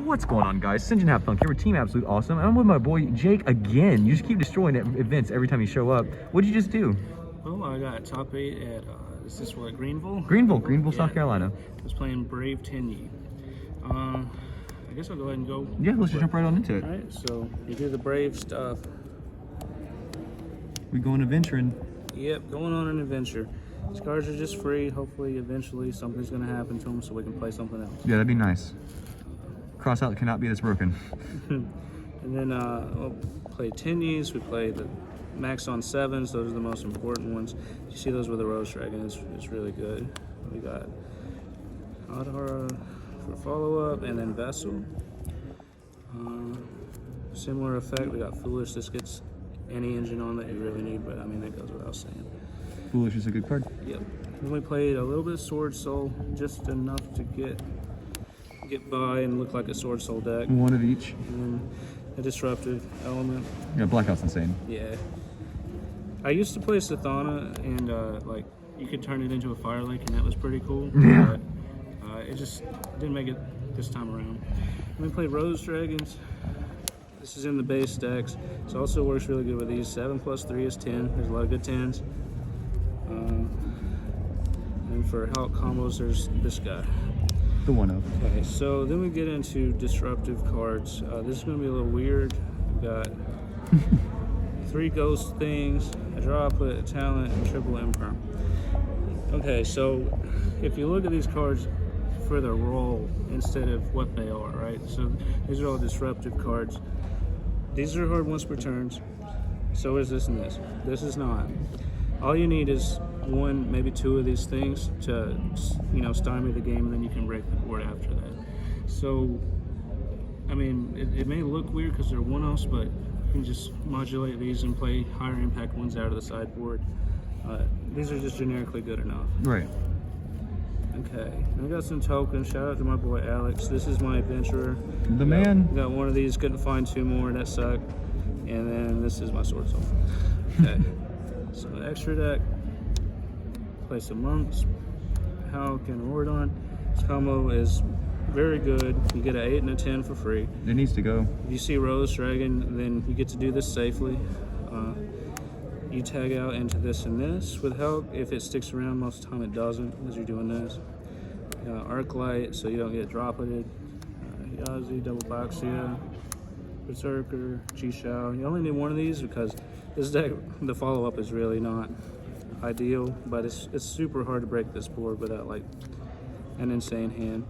What's going on, guys? Sinjin HalfThunk here with Team Absolute Awesome. I'm with my boy Jake again. You just keep destroying events every time you show up. What did you just do? Well, I got top 8 at, is this what, Greenville? Greenville, South Carolina. I was playing Brave Tenyi. I guess I'll go ahead and go. Yeah, let's just jump right on into it. Alright, so you do the Brave stuff. We going adventuring. Yep, going on an adventure. These cards are just free. Hopefully, eventually, something's going to happen to them so we can play something else. Yeah, that'd be nice. Cross out cannot be this broken. And then we'll play Tenyis. We play the max on 7s. Those are the most important ones. You see those with the Rose Dragon. It's really good. We got Adhara for follow-up, and then Vessel. Similar effect. We got Foolish. This gets any engine on that you really need, but I mean, that goes without saying. Foolish is a good card. Yep. Then we played a little bit of Sword Soul, just enough to get by and look like a Sword Soul deck. One of each. And then a Disruptive element. Yeah, Blackout's insane. Yeah. I used to play Sathana, and like you could turn it into a Fire Lake, and that was pretty cool. Yeah. But it just didn't make it this time around. And we played Rose Dragons. This is in the base decks. It also works really good with these. 7 plus 3 is 10. There's a lot of good 10s. And for Hulk combos, there's this guy. The one of. Okay, so then we get into Disruptive cards. This is going to be a little weird. We've got 3 ghost things, a draw output, a talent, and triple imperm. Okay, so if you look at these cards for their role instead of what they are, right? So these are all Disruptive cards. These are hard once per turns. So is this and this. This is not. All you need is 1, maybe 2 of these things to, you know, stymie the game, and then you can break the board after that. So, I mean, it may look weird because they're one-offs, but you can just modulate these and play higher impact ones out of the sideboard. These are just generically good enough. Right. Okay, I got some tokens. Shout out to my boy Alex. This is my adventurer. The man. Got one of these, couldn't find 2 more, that sucked. And then this is my Sword Soul. Okay, so extra deck. Play some Monks, Hulk, and Rordon. This combo is very good. You get an 8 and a 10 for free. It needs to go. If you see Rose Dragon, then you get to do this safely. You tag out into this and this with Hulk. If it sticks around, most of the time it doesn't as you're doing this. Arc Light, so you don't get droppeted. Yazi, Double Boxia, Berserker, Chi-Shao. You only need 1 of these because this deck, the follow-up is really not ideal, but it's super hard to break this board without like an insane hand.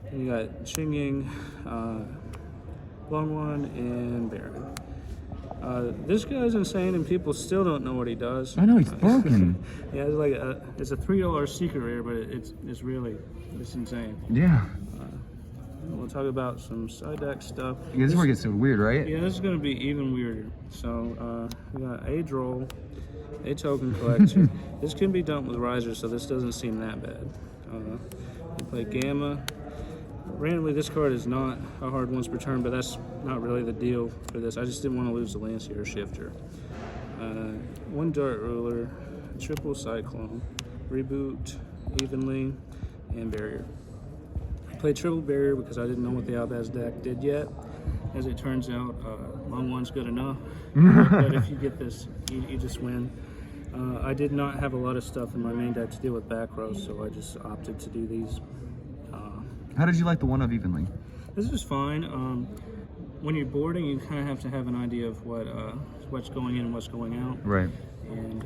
And you got Xingying, Long One, and Baron. This guy's insane, and people still don't know what he does. I know, he's broken. Yeah, it's like it's a $3 secret rare, but it's insane. Yeah. We'll talk about some side deck stuff. Yeah, this is where it gets so weird, right? Yeah, this is going to be even weirder. So we got a Droll, a Token Collector. This can be dumped with Riser, so this doesn't seem that bad. We play Gamma. Randomly, this card is not a hard once per turn, but that's not really the deal for this. I just didn't want to lose the Lancier Shifter. 1 Dart Ruler, triple Cyclone, Reboot, Evenly, and Barrier. I played triple Barrier because I didn't know what the Albaz deck did yet. As it turns out, Long One's good enough. But if you get this, you just win. I did not have a lot of stuff in my main deck to deal with back rows, so I just opted to do these. How did you like the one of Evenly? This is fine. When you're boarding, you kind of have to have an idea of what's going in and what's going out. Right. And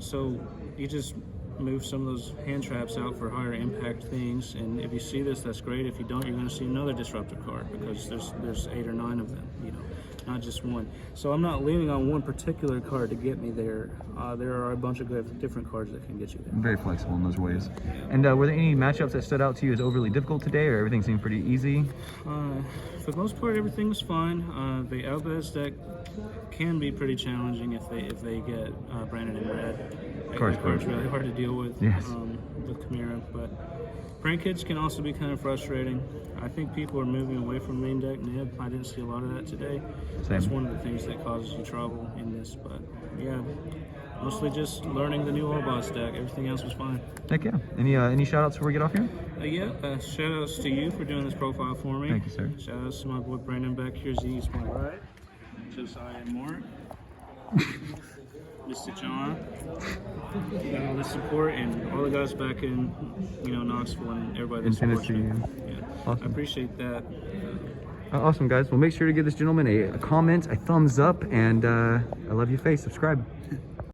so you just move some of those hand traps out for higher impact things. And if you see this, that's great. If you don't, you're going to see another Disruptive card because there's 8 or 9 of them, you know, not just 1. So I'm not leaning on one particular card to get me there. There are a bunch of different cards that can get you there. Very flexible in those ways. And were there any matchups that stood out to you as overly difficult today, or everything seemed pretty easy? For the most part, everything was fine. The Albaz deck can be pretty challenging if they get branded in red. Card's really hard to deal with. Yes. With Chimera, but prank hits can also be kind of frustrating. I think people are moving away from main deck nib. I didn't see a lot of that today. Same. That's one of the things that causes you trouble in this, but yeah. Mostly just learning the new all-boss deck. Everything else was fine. Heck yeah. Any shout outs before we get off here? Shout outs to you for doing this profile for me. Thank you, sir. Shout outs to my boy Brandon back here, Z to my right. Josiah and Mark. Mr. John. You got all the support and all the guys back in, Knoxville and everybody that In supports Tennessee, me. yeah. Yeah. Awesome. I appreciate that. Awesome, guys. Well, make sure to give this gentleman a comment, a thumbs up, and I love your face. Subscribe.